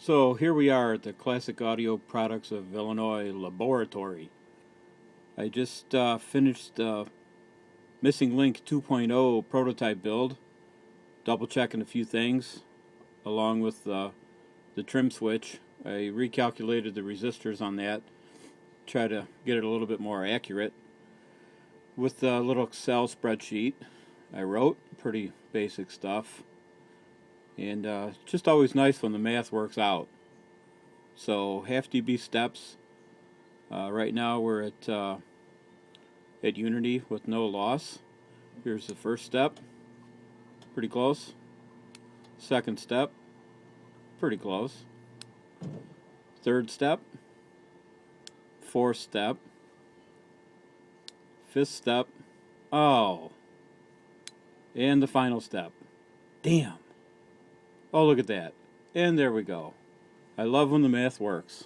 So here we are at the Classic Audio Products of Illinois Laboratory. I just finished the Missing Link 2.0 prototype build, double checking a few things along with the trim switch. I recalculated the resistors on that, try to get it a little bit more accurate. With the little Excel spreadsheet I wrote, pretty basic stuff. And just always nice when the math works out. So half dB steps. Right now we're at unity with no loss. Here's the first step, pretty close. Second step, pretty close. Third step, fourth step, fifth step. Oh, and the final step. Damn. Oh, look at that. And there we go. I love when the math works.